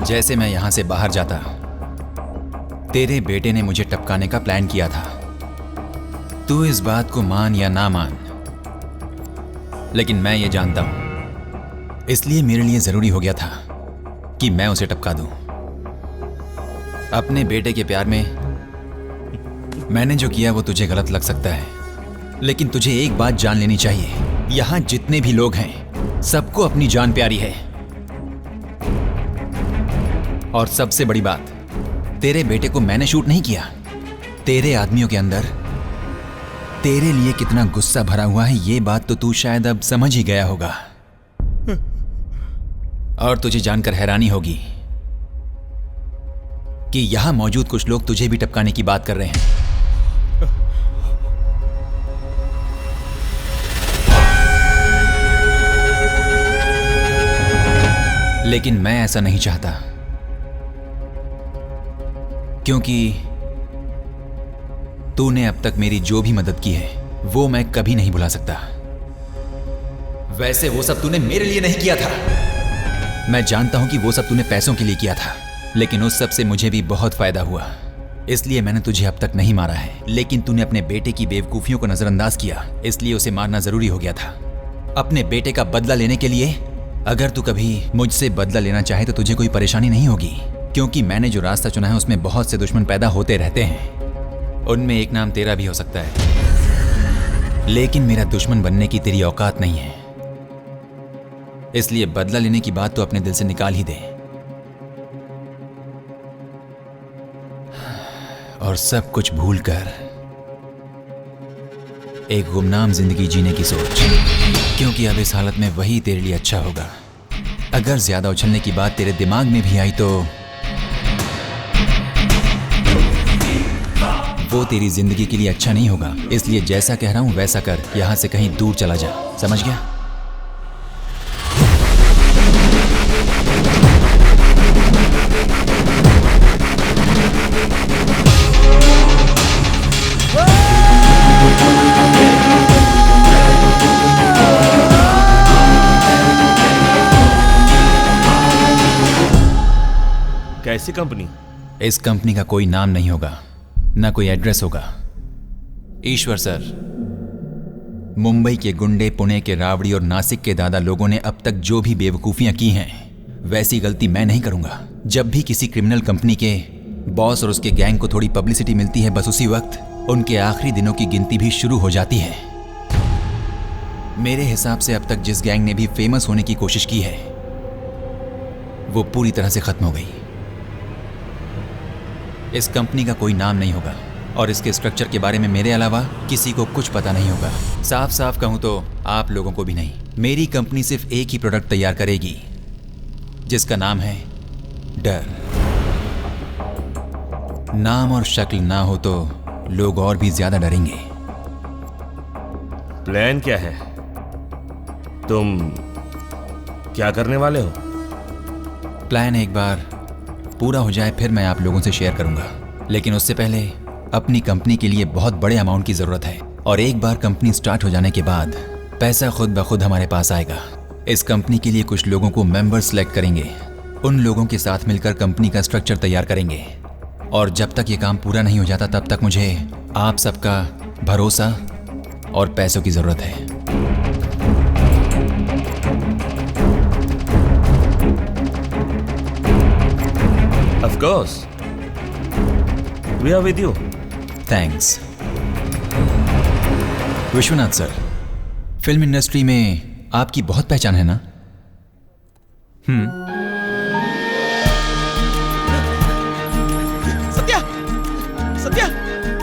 जैसे मैं यहां से बाहर जाता, तेरे बेटे ने मुझे टपकाने का प्लान किया था। तू इस बात को मान या ना मान, लेकिन मैं ये जानता हूं, इसलिए मेरे लिए जरूरी हो गया था कि मैं उसे टपका दूं। अपने बेटे के प्यार में मैंने जो किया वो तुझे गलत लग सकता है, लेकिन तुझे एक बात जान लेनी चाहिए, यहां जितने भी लोग हैं सबको अपनी जान प्यारी है। और सबसे बड़ी बात, तेरे बेटे को मैंने शूट नहीं किया। तेरे आदमियों के अंदर तेरे लिए कितना गुस्सा भरा हुआ है ये बात तो तू शायद अब समझ ही गया होगा। और तुझे जानकर हैरानी होगी कि यहां मौजूद कुछ लोग तुझे भी टपकाने की बात कर रहे हैं। लेकिन मैं ऐसा नहीं चाहता, क्योंकि तूने अब तक मेरी जो भी मदद की है वो मैं कभी नहीं भुला सकता। वैसे वो सब तूने मेरे लिए नहीं किया था। मैं जानता हूं कि वो सब तूने पैसों के लिए किया था, लेकिन उस सब से मुझे भी बहुत फायदा हुआ, इसलिए मैंने तुझे अब तक नहीं मारा है। लेकिन तूने अपने बेटे की बेवकूफियों को नजरअंदाज किया, इसलिए उसे मारना जरूरी हो गया था। अपने बेटे का बदला लेने के लिए अगर तू कभी मुझसे बदला लेना चाहे तो तुझे कोई परेशानी नहीं होगी, क्योंकि मैंने जो रास्ता चुना है उसमें बहुत से दुश्मन पैदा होते रहते हैं। उनमें एक नाम तेरा भी हो सकता है, लेकिन मेरा दुश्मन बनने की तेरी औकात नहीं है। इसलिए बदला लेने की बात तो अपने दिल से निकाल ही दे और सब कुछ भूलकर एक गुमनाम जिंदगी जीने की सोच, क्योंकि अब इस हालत में वही तेरे लिए अच्छा होगा। अगर ज्यादा उछलने की बात तेरे दिमाग में भी आई तो वो तेरी जिंदगी के लिए अच्छा नहीं होगा। इसलिए जैसा कह रहा हूं वैसा कर, यहां से कहीं दूर चला जा, समझ गया? कैसी कंपनी? इस कंपनी का कोई नाम नहीं होगा, ना कोई एड्रेस होगा। ईश्वर सर, मुंबई के गुंडे, पुणे के रावड़ी और नासिक के दादा लोगों ने अब तक जो भी बेवकूफियां की हैं, वैसी गलती मैं नहीं करूंगा। जब भी किसी क्रिमिनल कंपनी के बॉस और उसके गैंग को थोड़ी पब्लिसिटी मिलती है, बस उसी वक्त उनके आखिरी दिनों की गिनती भी शुरू हो जाती है। मेरे हिसाब से अब तक जिस गैंग ने भी फेमस होने की कोशिश की है वो पूरी तरह से खत्म हो गई। इस कंपनी का कोई नाम नहीं होगा और इसके स्ट्रक्चर के बारे में मेरे अलावा किसी को कुछ पता नहीं होगा। साफ साफ कहूं तो आप लोगों को भी नहीं। मेरी कंपनी सिर्फ एक ही प्रोडक्ट तैयार करेगी जिसका नाम है डर। नाम और शक्ल ना हो तो लोग और भी ज्यादा डरेंगे। प्लान क्या है? तुम क्या करने वाले हो? प्लान एक बार पूरा हो जाए फिर मैं आप लोगों से शेयर करूंगा, लेकिन उससे पहले अपनी कंपनी के लिए बहुत बड़े अमाउंट की जरूरत है और एक बार कंपनी स्टार्ट हो जाने के बाद पैसा खुद ब खुद हमारे पास आएगा। इस कंपनी के लिए कुछ लोगों को मेंबर सेलेक्ट करेंगे, उन लोगों के साथ मिलकर कंपनी का स्ट्रक्चर तैयार करेंगे और जब तक ये काम पूरा नहीं हो जाता तब तक मुझे आप सबका भरोसा और पैसों की जरूरत है। Of course. We are with you. Thanks. Vishwanath sir, film industry में आपकी बहुत पहचान है ना? सत्या, सत्या,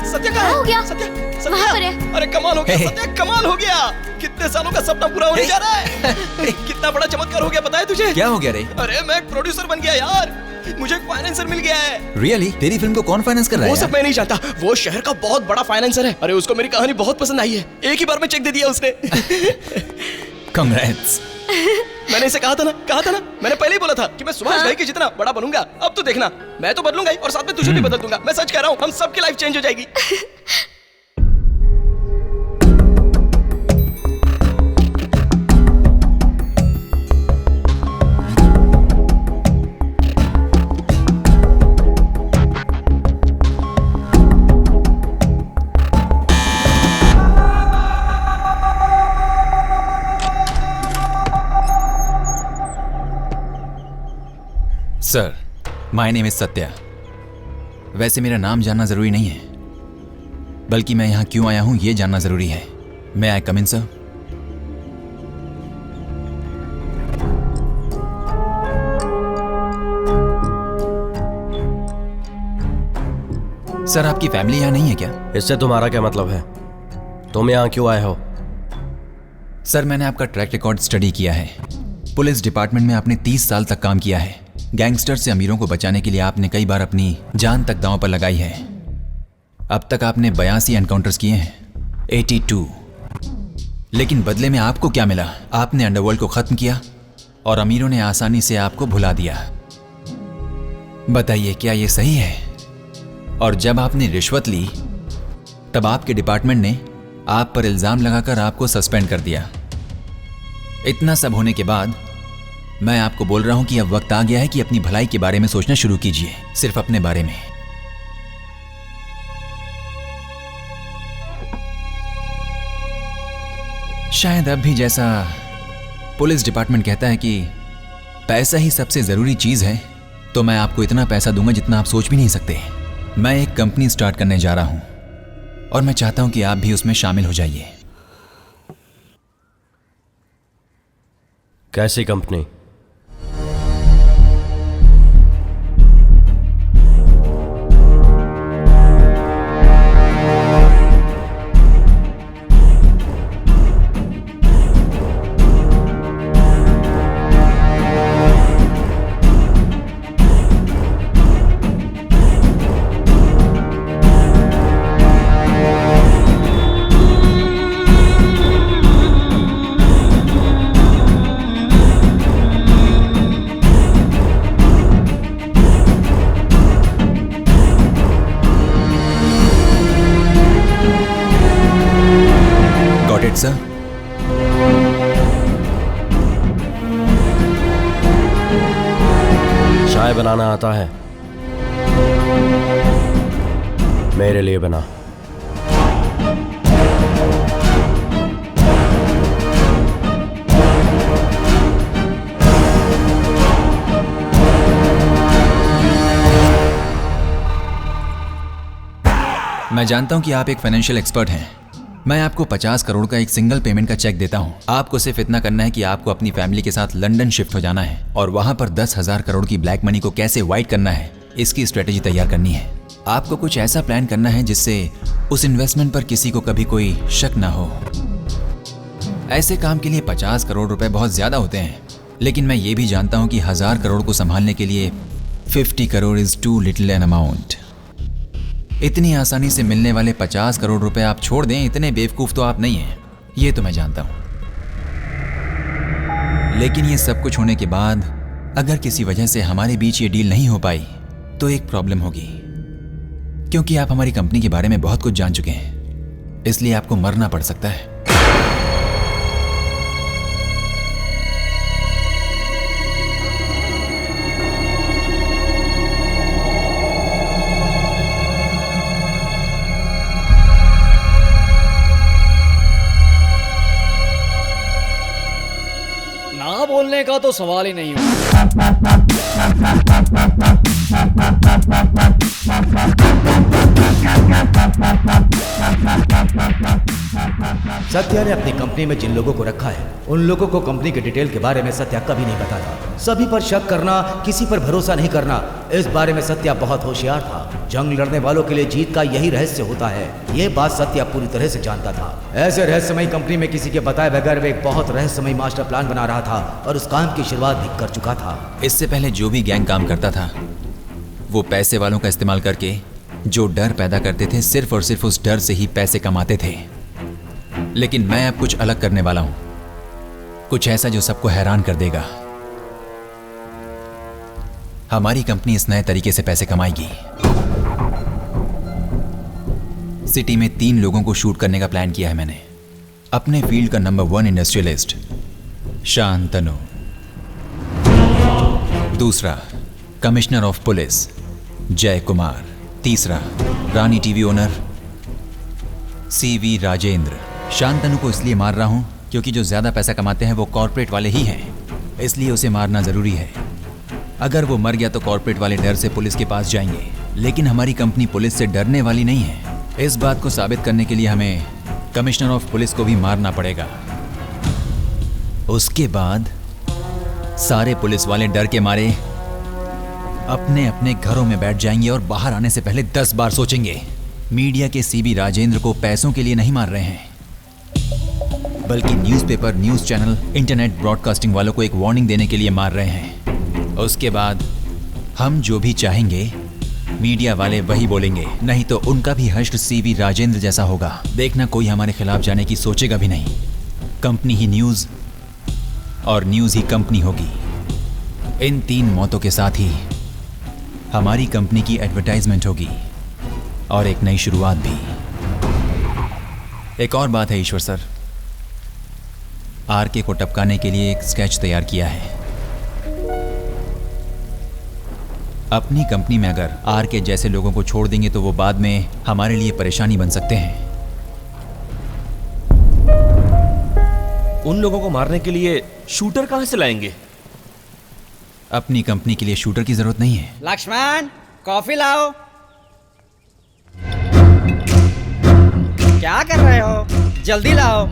सत्या कहाँ हो गया? सत्या, वहाँ पर है। अरे कमाल हो गया हे। सत्या, कमाल हो गया। कितने सालों का सपना पूरा होने जा रहा है। कितना बड़ा चमत्कार हो गया पता है तुझे? क्या हो गया रे? अरे मैं एक प्रोड्यूसर बन गया यार, मुझे एक फाइनेंसर मिल गया है। रियली? तेरी फिल्म को कौन फाइनेंस कर रहा है वो यार? सब मैं नहीं जानता, वो शहर का बहुत बड़ा फाइनेंसर है। अरे उसको मेरी कहानी बहुत पसंद आई है, एक ही बार में चेक दे दिया उसने। कांग्रेट्स। मैंने इसे कहा था ना, मैंने पहले ही बोला था कि मैं सुभाष भाई के जितना बड़ा बनूंगा। अब तो देखना, मैं तो बदलूंगा ही और साथ में तुझे भी बदल दूंगा। मैं सच कह रहा हूँ, हम सबकी लाइफ चेंज हो जाएगी। Sir, my name is Satya. वैसे मेरा नाम जानना जरूरी नहीं है, बल्कि मैं यहाँ क्यों आया हूँ ये जानना जरूरी है। मैं आई कम इन सर? सर, आपकी फैमिली यहाँ नहीं है क्या? इससे तुम्हारा क्या मतलब है? तुम यहाँ क्यों आए हो? सर, मैंने आपका ट्रैक रिकॉर्ड स्टडी किया है। पुलिस डिपार्टमेंट में आपने 30 साल तक काम किया है। गैंगस्टर से अमीरों को बचाने के लिए आपने कई बार अपनी जान तक दांव पर लगाई है। अब तक आपने 82 एनकाउंटर्स किए हैं, 82। लेकिन बदले में आपको क्या मिला? आपने अंडरवर्ल्ड को खत्म किया और अमीरों ने आसानी से आपको भुला दिया। बताइए, क्या ये सही है? और जब आपने रिश्वत ली तब आपके डिपार्टमेंट ने आप पर इल्जाम लगाकर आपको सस्पेंड कर दिया। इतना सब होने के बाद मैं आपको बोल रहा हूं कि अब वक्त आ गया है कि अपनी भलाई के बारे में सोचना शुरू कीजिए, सिर्फ अपने बारे में। शायद अब भी जैसा पुलिस डिपार्टमेंट कहता है कि पैसा ही सबसे जरूरी चीज है, तो मैं आपको इतना पैसा दूंगा जितना आप सोच भी नहीं सकते। मैं एक कंपनी स्टार्ट करने जा रहा हूं और मैं चाहता हूं कि आप भी उसमें शामिल हो जाइए। कैसी कंपनी? सर, चाय बनाना आता है? मेरे लिए बना। मैं जानता हूं कि आप एक फाइनेंशियल एक्सपर्ट हैं। मैं आपको 50 करोड़ का एक सिंगल पेमेंट का चेक देता हूं। आपको सिर्फ इतना करना है कि आपको अपनी फैमिली के साथ लंदन शिफ्ट हो जाना है और वहां पर 10,000 करोड़ की ब्लैक मनी को कैसे वाइट करना है, इसकी स्ट्रेटेजी तैयार करनी है। आपको कुछ ऐसा प्लान करना है जिससे उस इन्वेस्टमेंट पर किसी को कभी कोई शक ना हो। ऐसे काम के लिए 50 करोड़ रुपए बहुत ज्यादा होते हैं, लेकिन मैं ये भी जानता हूं कि 1000 करोड़ को संभालने के लिए 50 crore is too little an amount. इतनी आसानी से मिलने वाले 50 करोड़ रुपए आप छोड़ दें, इतने बेवकूफ तो आप नहीं हैं, ये तो मैं जानता हूं। लेकिन ये सब कुछ होने के बाद अगर किसी वजह से हमारे बीच ये डील नहीं हो पाई तो एक प्रॉब्लम होगी, क्योंकि आप हमारी कंपनी के बारे में बहुत कुछ जान चुके हैं, इसलिए आपको मरना पड़ सकता है। ना बोलने का तो सवाल ही नहीं हो। सत्या ने अपनी कंपनी में जिन लोगों को रखा है उन लोगों को कंपनी के डिटेल के बारे में सत्या कभी नहीं बताता। सभी पर शक करना, किसी पर भरोसा नहीं करना, इस बारे में सत्या बहुत होशियार था। जंग लड़ने वालों के लिए जीत का यही रहस्य होता है, ये बात सत्या पूरी तरह से जानता था। ऐसे रहस्यमयी कंपनी में किसी के बताए बगैर वे एक बहुत रहस्यमयी मास्टर प्लान बना रहा था और उस काम की शुरुआत भी कर चुका था। इससे पहले जो भी गैंग काम करता था वो पैसे वालों का इस्तेमाल करके जो डर पैदा करते थे, सिर्फ और सिर्फ उस डर से ही पैसे कमाते थे। लेकिन मैं अब कुछ अलग करने वाला हूं, कुछ ऐसा जो सबको हैरान कर देगा। हमारी कंपनी इस नए तरीके से पैसे कमाएगी। सिटी में 3 लोगों को शूट करने का प्लान किया है मैंने। अपने फील्ड का नंबर 1 इंडस्ट्रियलिस्ट शांतनु, दूसरा commissioner of police Jay Kumar, तीसरा Rani TV owner CV Rajendra. Shantanu को इसलिए मार रहा हूं क्योंकि जो ज्यादा पैसा कमाते हैं वो कॉर्पोरेट वाले ही हैं, इसलिए उसे मारना जरूरी है। अगर वो मर गया तो कॉर्पोरेट वाले डर से पुलिस के पास जाएंगे, लेकिन हमारी कंपनी पुलिस से डरने वाली नहीं है। इस बात को साबित करने के लिए हमें कमिश्नर ऑफ पुलिस को भी मारना पड़ेगा। उसके बाद सारे पुलिस वाले डर के मारे अपने अपने घरों में बैठ जाएंगे और बाहर आने से पहले 10 बार सोचेंगे। मीडिया के सीबी राजेंद्र को पैसों के लिए नहीं मार रहे हैं, बल्कि newspaper, news channel, internet broadcasting वालों को एक वार्निंग देने के लिए मार रहे हैं। उसके बाद हम जो भी चाहेंगे मीडिया वाले वही बोलेंगे, नहीं तो उनका भी हश्र सीबी राजेंद्र जैसा होगा। देखना कोई हमारे खिलाफ जाने की सोचेगा भी नहीं। कंपनी ही न्यूज़ और न्यूज़ ही कंपनी होगी। इन 3 मौतों के साथ ही हमारी कंपनी की एडवर्टाइजमेंट होगी और एक नई शुरुआत भी। एक और बात है ईश्वर सर, आरके को टपकाने के लिए एक स्केच तैयार किया है। अपनी कंपनी में अगर आरके जैसे लोगों को छोड़ देंगे तो वो बाद में हमारे लिए परेशानी बन सकते हैं। उन लोगों को मारने के लिए शूटर कहां से लाएंगे? अपनी कंपनी के लिए शूटर की जरूरत नहीं है। लक्ष्मण, कॉफी लाओ। क्या कर रहे हो? जल्दी लाओ।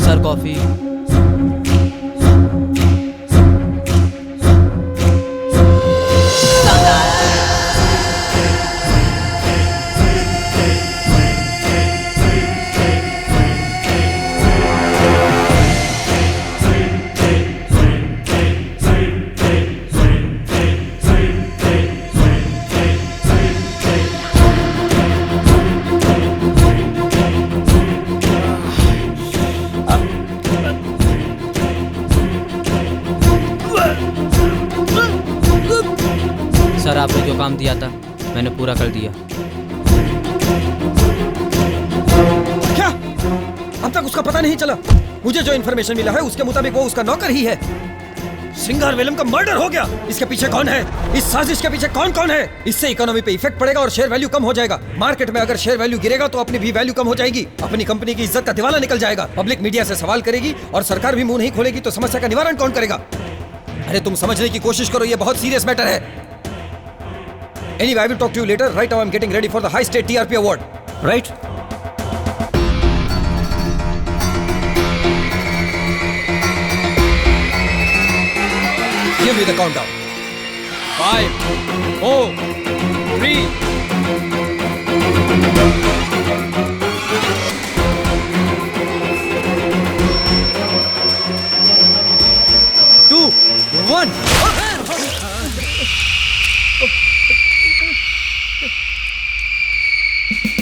Sir coffee. सर आपने जो काम दिया था मैंने पूरा कर दिया। क्या? अब तक उसका पता नहीं चला? मुझे जो इन्फॉर्मेशन मिला है उसके मुताबिक वो उसका नौकर ही है। सिंगारवेलम का मर्डर हो गया। इसके पीछे कौन है? इस साजिश के पीछे कौन कौन है? इससे इकोनॉमी पे इफेक्ट पड़ेगा और शेयर वैल्यू कम हो जाएगा। मार्केट में अगर शेयर वैल्यू गिरेगा तो अपनी भी वैल्यू कम हो जाएगी। अपनी कंपनी की इज्जत का दिवाला निकल जाएगा। पब्लिक मीडिया से सवाल करेगी और सरकार भी मुंह नहीं खोलेगी तो समस्या का निवारण कौन करेगा? अरे तुम समझने की कोशिश करो, ये बहुत सीरियस मैटर है। Anyway, I will talk to you later. Right now, I'm getting ready for the high state TRP award. Right? Give me the countdown. 5, 4, 3. Two, one.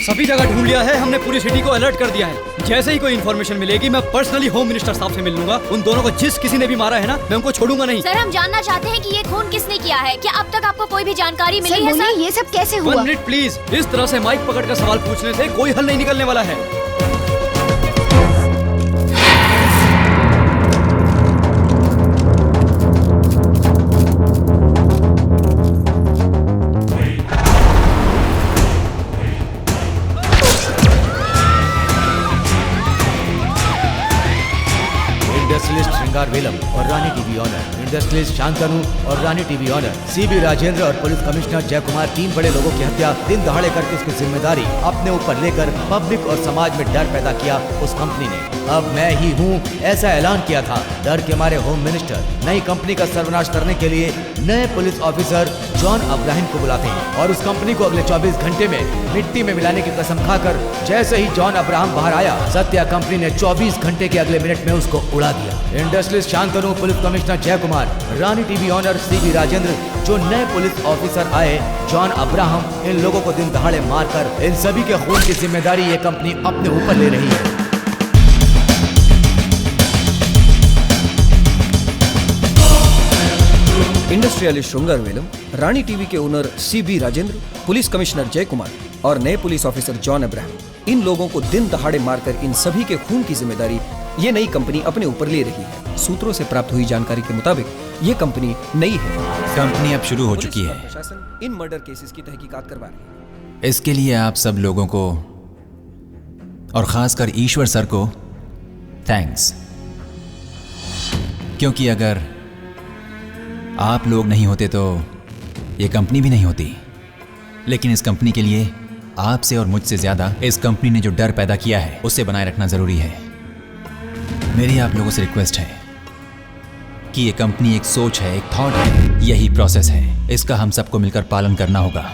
सभी जगह ढूंढ लिया है हमने, पूरी सिटी को अलर्ट कर दिया है। जैसे ही कोई इन्फॉर्मेशन मिलेगी मैं पर्सनली होम मिनिस्टर साहब से मिल लूंगा। उन दोनों को जिस किसी ने भी मारा है ना, मैं उनको छोड़ूंगा नहीं। सर हम जानना चाहते हैं कि ये खून किसने किया है। क्या अब तक आपको कोई भी जानकारी मिली है सर? ये सब कैसे हुआ? 1 मिनट प्लीज। इस तरह से माइक पकड़कर सवाल पूछने से कोई हल नहीं निकलने वाला है। इंडस्ट्रियलिस्ट श्रृंगारवेलम और रानी टीवी ऑनर, इंडस्ट्रियलिस्ट शांतनु और रानी टीवी ऑनर, सीबी राजेंद्र और पुलिस कमिश्नर जय कुमार, 3 बड़े लोगों की हत्या दिन दहाड़े करके उसकी जिम्मेदारी अपने ऊपर लेकर पब्लिक और समाज में डर पैदा किया उस कंपनी ने। अब मैं ही हूँ ऐसा ऐलान किया था। डर के मारे होम मिनिस्टर नई कंपनी का सर्वनाश करने के लिए नए पुलिस ऑफिसर जॉन अब्राहम को बुलाते हैं और उस कंपनी को अगले 24 घंटे में मिट्टी में मिलाने की कसम खाकर जैसे ही जॉन अब्राहम बाहर आया, सत्या कंपनी ने 24 घंटे के अगले मिनट में उसको उड़ा दिया। इंडस्ट्रियलिस्ट शांतनु, पुलिस कमिश्नर जय कुमार, रानी टीवी ऑनर सीबी राजेंद्र, जो नए पुलिस ऑफिसर आए जॉन अब्राहम, इन लोगों को दिन दहाड़े मारकर इन सभी के खून की जिम्मेदारी ये कंपनी अपने ऊपर ले रही है। इंडस्ट्रियलिस्ट श्रृंगारवेलम, रानी टीवी के owner CB Rajendra, police commissioner जय कुमार और नए पुलिस ऑफिसर जॉन अब्राहम, इन लोगों को दिन दहाड़े मारकर इन सभी के खून की जिम्मेदारी ये नई कंपनी अपने ऊपर ले रही है। सूत्रों से प्राप्त हुई जानकारी के मुताबिक ये कंपनी नई है। कंपनी अब शुरू हो चुकी है। प्रशासन इन मर्डर केसेस की तहकीकात करवा रही है। इसके लिए आप सब लोगों को और खासकर ईश्वर सर को थैंक्स, क्योंकि अगर आप लोग नहीं होते तो ये कंपनी भी नहीं होती। लेकिन इस कंपनी के लिए आपसे और मुझसे ज्यादा इस कंपनी ने जो डर पैदा किया है उसे बनाए रखना जरूरी है। मेरी आप लोगों से रिक्वेस्ट है कि ये कंपनी एक सोच है, एक थॉट है, यही प्रोसेस है। इसका हम सबको मिलकर पालन करना होगा।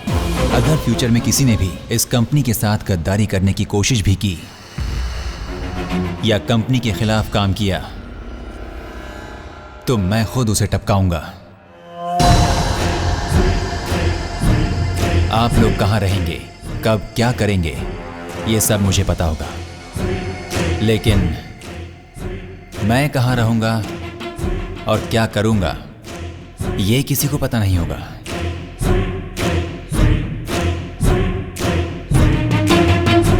अगर फ्यूचर में किसी ने भी इस कंपनी के साथ गद्दारी करने की कोशिश भी की या कंपनी के खिलाफ काम किया तो मैं खुद उसे टपकाऊंगा। आप लोग कहां रहेंगे, कब क्या करेंगे, ये सब मुझे पता होगा, लेकिन मैं कहां रहूंगा और क्या करूंगा ये किसी को पता नहीं होगा।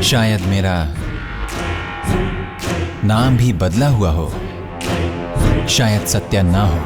शायद मेरा नाम भी बदला हुआ हो, शायद सत्या ना हो,